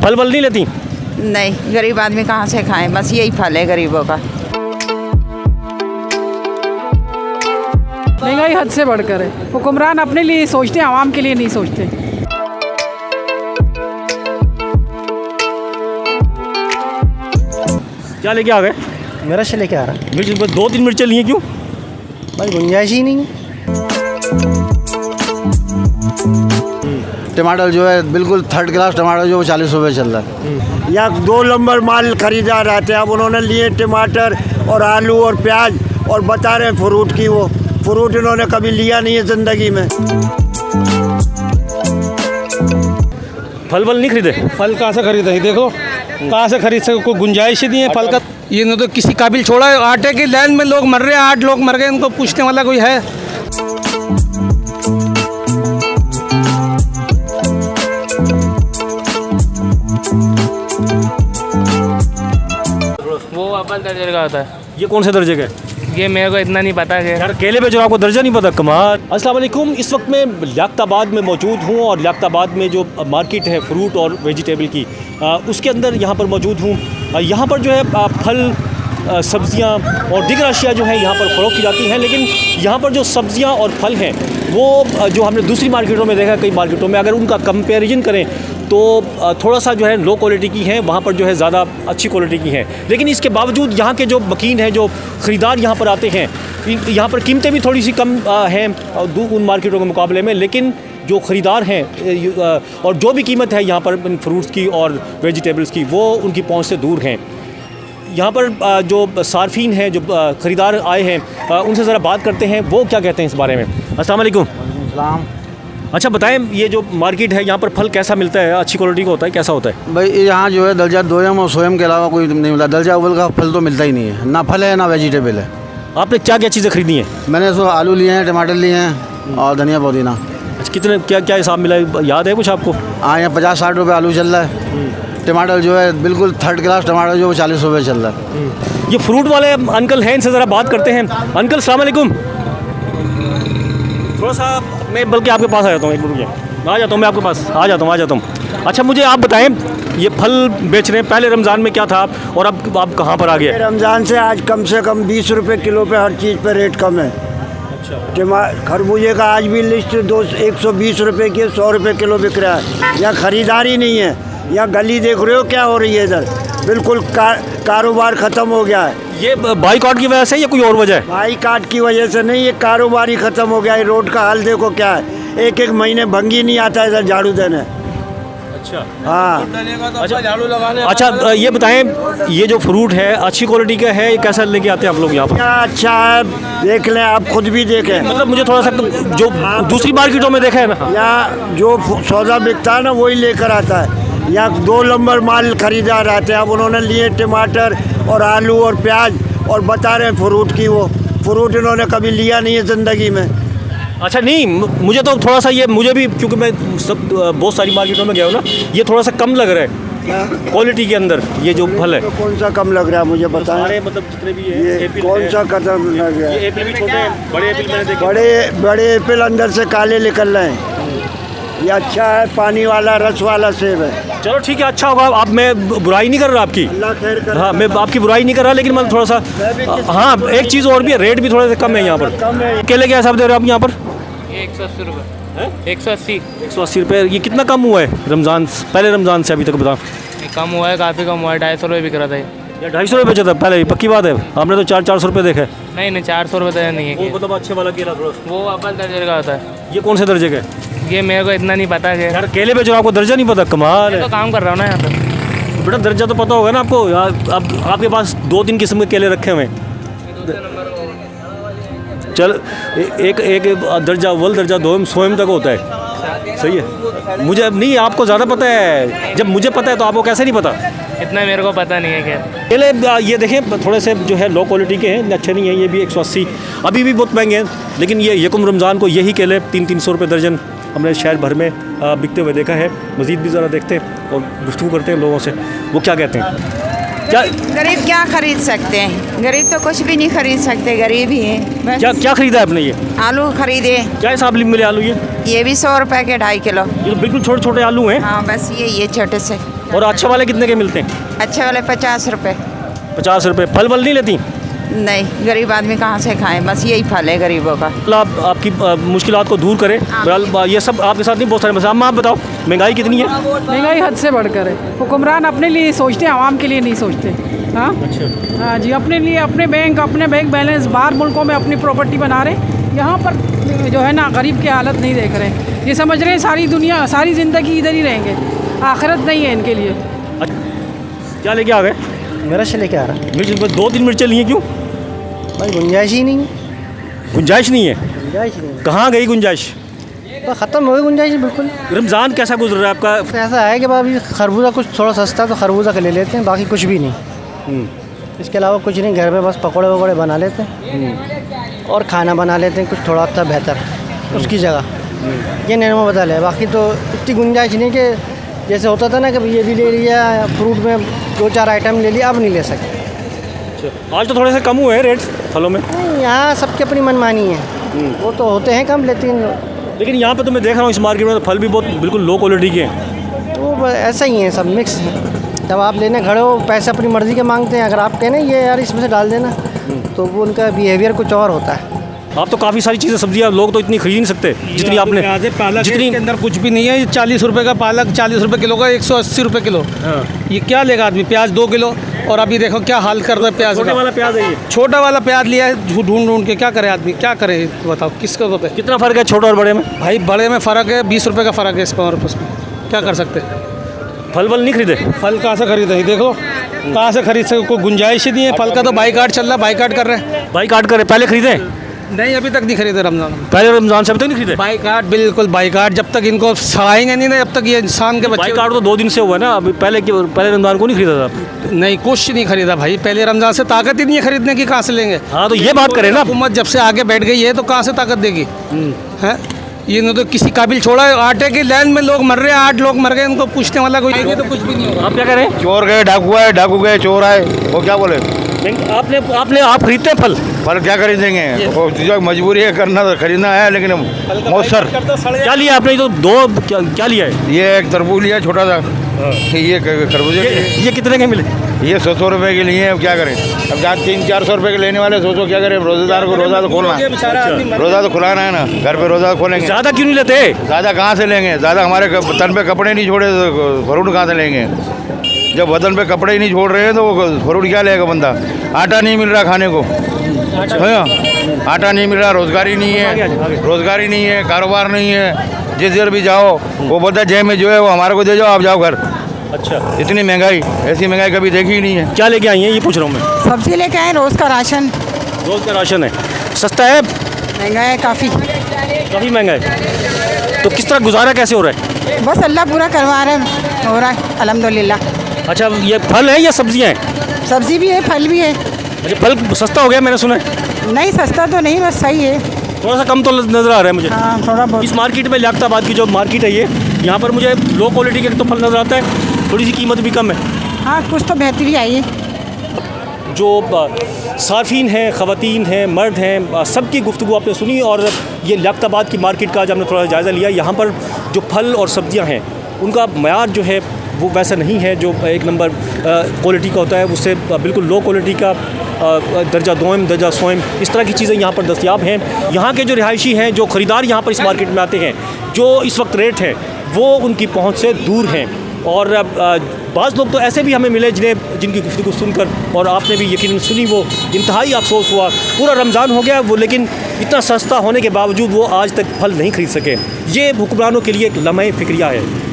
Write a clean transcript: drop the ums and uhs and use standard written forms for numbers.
फल वल नहीं लेती? नहीं, गरीब आदमी कहाँ से खाएं, बस यही फल है गरीबों का। महंगाई हद से बढ़कर है। हुक्मरान अपने लिए सोचते हैं, आवाम के लिए नहीं सोचते। क्या लेके आ गए? मेरा से लेके आ रहा है मिर्च बस 2-3 मिर्चें लिए, क्यों? भाई, गुंजाइश ही नहीं है। टमाटर जो है बिल्कुल थर्ड क्लास टमाटर जो 40 रुपये चल रहा है। या 2 नंबर माल खरीदा रहते हैं, अब उन्होंने लिए टमाटर और आलू और प्याज और बता रहे हैं फ्रूट की, वो फ्रूट इन्होंने कभी लिया नहीं है ज़िंदगी में। फल वल नहीं खरीदे? फल कहाँ से खरीदे? देखो कहाँ से खरीद सके, कोई गुंजाइश ही नहीं है फल का। ये न तो किसी काबिल छोड़ा है। आटे की लाइन में लोग मर रहे हैं, 8 लोग मर गए, इनको पूछने वाला कोई है? वो अव्वल दर्जे का होता है। ये कौन से दर्जे का है? ये मेरे को इतना नहीं पता है। यार केले पे जो आपको दर्जा नहीं पता, कमाल। अस्सलाम वालेकुम। इस वक्त मैं लियाकताबाद में मौजूद हूँ और लियाकताबाद में जो मार्केट है फ्रूट और वेजिटेबल की, उसके अंदर यहाँ पर मौजूद हूँ। यहाँ पर जो है फल, सब्जियाँ और दीगर अशिया जो है यहाँ पर फ़रोख्त की जाती हैं, लेकिन यहाँ पर जो सब्जियाँ और फल हैं वो जो हमने दूसरी मार्केटों में देखा, कई मार्केटों में अगर उनका कंपैरिजन करें तो थोड़ा सा जो है लो क्वालिटी की है, वहाँ पर जो है ज़्यादा अच्छी क्वालिटी की है। लेकिन इसके बावजूद यहाँ के जो मकीन हैं, जो ख़रीदार यहाँ पर आते हैं, यहाँ पर कीमतें भी थोड़ी सी कम हैं उन मार्केटों के मुकाबले में, लेकिन जो ख़रीदार हैं और जो भी कीमत है यहाँ पर फ्रूट्स की और वेजिटेबल्स की, वो उनकी पहुँच से दूर हैं। यहाँ पर जो सार्फिन हैं, जो ख़रीदार आए हैं, उनसे ज़रा बात करते हैं, वो क्या कहते हैं इस बारे में। अस्सलाम वालेकुम। सलाम। अच्छा बताएं, ये जो मार्केट है यहाँ पर फल कैसा मिलता है? अच्छी क्वालिटी का होता है, कैसा होता है? भाई यहाँ जो है दर्जा 2M और सोयम के अलावा कोई नहीं मिलता। दर्जा अव्वल का फल तो मिलता ही नहीं है, ना फल है ना वेजिटेबल है। आपने क्या क्या चीज़ें खरीदी हैं? मैंने तो आलू लिए हैं, टमाटर लिए हैं और धनिया पुदीना। अच्छा, कितने क्या क्या हिसाब मिला है, याद है कुछ आपको? हाँ, यहाँ 50-60 रुपये आलू चल रहा है। टमाटर जो है बिल्कुल थर्ड क्लास टमाटर जो 40 रुपये चल रहा है। ये फ्रूट वाले अंकल हैं, इनसे ज़रा बात करते हैं। अंकल अस्सलाम वालेकुम। थोड़ा सा मैं बल्कि आपके पास आ जाता हूँ, एक मिनट आ जाता हूँ, मैं आपके पास आ जाता हूँ। अच्छा मुझे आप बताएं, ये फल बेच रहे हैं, पहले रमज़ान में क्या था और अब आप कहाँ पर आ गए? रमज़ान से आज कम से कम 20 रुपये किलो पे हर चीज़ पे रेट कम है। अच्छा। खरबूजे का आज भी लिस्ट 120 रुपये की 100 रुपये किलो बिक रहा है। यहाँ ख़रीदारी नहीं है। यहाँ गली देख रहे हो क्या हो रही है इधर, बिल्कुल कारोबार ख़त्म हो गया है। ये बाइकआउट की वजह से या कोई और वजह है? बाइकआउट की वजह से नहीं, ये कारोबार ही ख़त्म हो गया है। रोड का हाल देखो क्या है, एक महीने भंगी नहीं आता इधर झाड़ू देने। अच्छा। हाँ। अच्छा ये बताएं, ये जो फ्रूट है अच्छी क्वालिटी का है, कैसा लेके आते हैं आप लोग यहाँ पर? अच्छा है, देख लें आप खुद भी देखें। मतलब मुझे थोड़ा सा जो दूसरी मार्केटों में देखा है ना, यहाँ जो सौदा बिकता है ना वही लेकर आता है। यहाँ 2 नंबर माल खरीदा रहते हैं, अब उन्होंने लिए टमाटर और आलू और प्याज और बता रहे हैं फ्रूट की, वो फ्रूट इन्होंने कभी लिया नहीं है ज़िंदगी में। अच्छा नहीं, मुझे तो थोड़ा सा ये, मुझे भी क्योंकि मैं बहुत सारी मार्केटों में गया हूँ ना, ये थोड़ा सा कम लग रहा है क्वालिटी के अंदर, ये जो फल है। तो कौन सा कम लग रहा है मुझे बताएं? मतलब जितने भी है, ये कौन सा कदम लग रहा है? ये एप्पल भी छोटे हैं, बड़े एप्पल मैंने देखे। बड़े एप्पल अंदर से काले निकल रहे हैं। ये अच्छा है, पानी वाला रस वाला सेब है। चलो ठीक है, अच्छा होगा। अब मैं बुराई नहीं कर रहा आपकी, अल्लाह खैर करे। हाँ मैं आपकी बुराई नहीं कर रहा, लेकिन मैं थोड़ा सा, हाँ एक चीज़ और भी है, रेट भी थोड़ा सा कम है यहाँ पर। कम है। केले क्या हिसाब दे रहे हो आप यहाँ पर? 180 रुपये। 180 रुपये। ये कितना कम हुआ है रमज़ान, पहले रमज़ान से अभी तक बताओ? कम हुआ है, काफ़ी कम हुआ है। 250 रुपये बिक रहा था ये। 250 रुपये बेचा था पहले, पक्की बात है? हमने तो 400 रुपये देखा है। नहीं 400 रुपये नहीं है। मतलब अच्छे वाला केला थोड़ा, वो अव्वल दर्जे का होता है। ये कौन से दर्जे का है? ये मेरे को इतना नहीं पता है। यार केले पे जो आपको दर्जा नहीं पता, कमाल है। तो काम कर रहा हूँ ना यहाँ पर। बेटा दर्जा तो पता होगा ना आपको। अब आपके पास 2-3 किस्म के केले रखे हुए हैं। चल एक दर्जा अव्वल, दर्जा 2M, सोयम तक होता है, सही है। मुझे अब नहीं, आपको ज़्यादा पता है। जब मुझे पता है तो आपको कैसे नहीं पता? इतना मेरे को पता नहीं है। क्या केले ये देखें, थोड़े से जो है लो क्वालिटी के हैं, अच्छे नहीं हैं। ये भी 180, अभी भी बहुत महंगे हैं, लेकिन ये यकुम रमज़ान को यही केले 300-300 रुपये दर्जन हमने शहर भर में बिकते हुए देखा है। मज़ीद भी ज़रा देखते हैं और गुफ्तगू करते हैं लोगों से, वो क्या कहते हैं। क्या गरीब क्या खरीद सकते हैं? गरीब तो कुछ भी नहीं खरीद सकते, गरीब ही हैं बस। क्या खरीदा है आपने? ये आलू खरीदे। क्या हिसाब मिले आलू? ये भी 100 रुपए के 2.5 किलो। ये तो बिल्कुल छोटे छोटे आलू हैं। हाँ बस ये छोटे से। और अच्छे वाले कितने के मिलते हैं? अच्छे वाले 50 रुपए। 50 रुपये। फल वल नहीं लेती? नहीं, गरीब आदमी कहाँ से खाएं, बस यही फल है गरीबों का। आप आपकी मुश्किलात को दूर करें। बहरहाल ये सब आपके साथ नहीं बहुत सारे मसले। आप बताओ महंगाई कितनी है? महंगाई हद से बढ़कर है। हुक्मरान अपने लिए सोचते हैं, आवाम के लिए नहीं सोचते। हाँ हाँ जी, अपने लिए अपने बैंक बैलेंस बाहर मुल्कों में अपनी प्रॉपर्टी बना रहे, यहाँ पर जो है ना गरीब की हालत नहीं देख रहे। ये समझ रहे हैं सारी दुनिया सारी ज़िंदगी इधर ही रहेंगे, आखिरत नहीं है इनके लिए। क्या लेके आ गए? मिर्च लेके आ रहा मिर्च 2-3 मिर्चें ली हैं, क्यों? भाई गुंजाइश ही नहीं है। गुंजाइश नहीं है? गुंजाइश नहीं कहाँ गई गुंजाइश? तो ख़त्म हो गई गुंजाइश बिल्कुल। रमज़ान कैसा गुजर रहा है आपका? तो ऐसा है कि अभी खरबूजा कुछ थोड़ा सस्ता तो खरबूजा का ले लेते हैं, बाकी कुछ भी नहीं। इसके अलावा कुछ नहीं, घर में बस पकौड़े वकौड़े बना लेते हैं और खाना बना लेते हैं कुछ थोड़ा सा बेहतर उसकी जगह। ये निर्मा बदल है, बाकी तो इतनी गुंजाइश नहीं कि जैसे होता था ना कि ये भी ले लिया, फ्रूट में 2-4 आइटम ले लिया, अब नहीं ले सकते। आज तो थोड़े से कम हुए हैं रेट फलों में। नहीं, यहाँ सबकी अपनी मनमानी है, वो तो होते हैं कम, लेकिन यहाँ पे तो मैं देख रहा हूँ इस मार्केट में तो फल भी बहुत बिल्कुल लो क्वालिटी के हैं। तो ऐसा ही है, सब मिक्स है। जब आप लेने खड़े हो पैसे अपनी मर्ज़ी के मांगते हैं, अगर आप कहना ये यार इसमें से डाल देना तो वो उनका बिहेवियर कुछ और होता है। आप तो काफ़ी सारी चीज़ें सब्जियाँ लोग तो इतनी खरीद नहीं सकते जितनी आपने। पालक जितनी के अंदर कुछ भी नहीं है। ये 40 रुपये का पालक 40 रुपये किलो का 180 रुपये किलो। ये क्या लेगा आदमी? प्याज 2 किलो, और अभी देखो क्या हाल कर रहा है प्याज छोटे का। वाला प्याज है ये? छोटा वाला प्याज लिया है ढूंढ ढूंढ के, क्या करे आदमी, क्या करे बताओ, किसको बताए? कितना फ़र्क है छोटे और बड़े में? भाई बड़े में फ़र्क है, 20 रुपये का फ़र्क है इसमें, और उसमें क्या कर सकते हैं? फल वल नहीं खरीदे? फल कहाँ से खरीदे? ही देख लो कहाँ से खरीद सके, कोई गुंजाइश ही नहीं है। फल का तो बाईकाट चल रहा, बाईकाट कर रहे हैं। बाईकाट करे? पहले खरीदे? नहीं, अभी तक नहीं खरीदे रमज़ान में। पहले रमज़ान से अभी तक नहीं खरीदे? बाईकाट, बिल्कुल बाईकाट। जब तक इनको सड़ाएंगे नहीं ना, जब तक ये इंसान के बच्चे। बाईकाट तो 2 दिन से हुआ है ना, अभी पहले रमज़ान को नहीं खरीदा था? नहीं, कुछ नहीं खरीदा भाई। पहले रमज़ान से ताकत ही नहीं है खरीदने की, कहाँ से लेंगे? हाँ तो ये बात करें ना। हुकूमत जब से आगे बैठ गई है तो कहाँ से ताकत देगी? हैं, ये न तो किसी काबिल छोड़ा है। आटे की लाइन में लोग मर रहे हैं, 8 लोग मर गए, इनको पूछने वाला कोई नहीं, तो कुछ भी नहीं होगा। आप क्या कह रहे हैं? चोर गए, डाकू आए, डाकू गए, चोर आए, वो क्या बोले? आप खरीदते हैं फल? फल क्या खरीदेंगे? वो जो मजबूरी है करना तो खरीदना है, लेकिन मौसर। क्या लिया आपने? तो 2 क्या लिया है? ये एक तरबूज लिया छोटा सा, ये खरबूजे ये कितने के मिले? ये 100 रुपये के लिए। अब क्या करें? अब जहाँ 300-400 रुपये के लेने वाले, सोचो क्या करें? रोज़ेदार को रोज़ा तो खोलना है, रोज़ा तो खुलाना है ना, घर पे रोज़ा खोलेंगे। ज़्यादा क्यों नहीं लेते? ज़्यादा कहाँ से लेंगे? ज़्यादा हमारे तन पे कपड़े नहीं छोड़े तो फ्रूट कहाँ से लेंगे? जब बदन पे कपड़े ही नहीं छोड़ रहे हैं तो वो फ्रूट क्या लेगा बंदा? आटा नहीं मिल रहा खाने को, है आटा नहीं मिल रहा, रोज़गारी नहीं है, कारोबार नहीं है। जिस घर भी जाओ वो बोलता है जेब में जो है वो हमारे को दे जाओ, आप जाओ घर। अच्छा, इतनी महंगाई, ऐसी महंगाई कभी देखी ही नहीं है। क्या लेके आई हैं ये पूछ रहा हूँ मैं। सब्जी लेके आए, रोज़ का राशन। रोज़ का राशन है? सस्ता है? महंगा है काफ़ी। काफ़ी महंगा है। तो किस तरह गुजारा कैसे हो रहा है? बस अल्लाह पूरा करवा रहे हैं, हो रहा है अल्हम्दुलिल्लाह। अच्छा, ये फल है या सब्जियाँ हैं? सब्जी भी है, फल भी है। अच्छा, फल सस्ता हो गया मैंने सुना है। नहीं सस्ता तो नहीं, बस सही है, थोड़ा सा कम तो नज़र आ रहा है मुझे। हाँ थोड़ा बहुत। इस मार्केट में लियाकताबाद की जो मार्केट है ये, यहाँ पर मुझे लो क्वालिटी के तो फल नज़र आता है, थोड़ी सी कीमत भी कम है। हाँ कुछ तो बेहतरी आई है। जो सार्फिन हैं, ख़वातीन हैं, मर्द हैं, सबकी गुफ्तगू आपने सुनी। और ये लियाकताबाद की मार्केट का जब हमने थोड़ा जायज़ा लिया, यहाँ पर जो फल और सब्जियाँ हैं उनका मयार जो है वो वैसा नहीं है जो एक नंबर क्वालिटी का होता है, उससे बिल्कुल लो क्वालिटी का दर्जा दोम, दर्जा सोम, इस तरह की चीज़ें यहाँ पर दस्तयाब हैं। यहाँ के जो रिहायशी हैं, जो ख़रीदार यहाँ पर इस मार्केट में आते हैं, जो इस वक्त रेट है वो उनकी पहुँच से दूर हैं। और बाज़ लोग तो ऐसे भी हमें मिले जिनकी गुफ्तगू सुनकर, और आपने भी यकीनन सुनी, वो इंतहाई अफसोस हुआ। पूरा रमज़ान हो गया वो, लेकिन इतना सस्ता होने के बावजूद वो आज तक फल नहीं खरीद सके। ये हुक्मरानों के लिए एक लम्हे फ़िक्रिया है।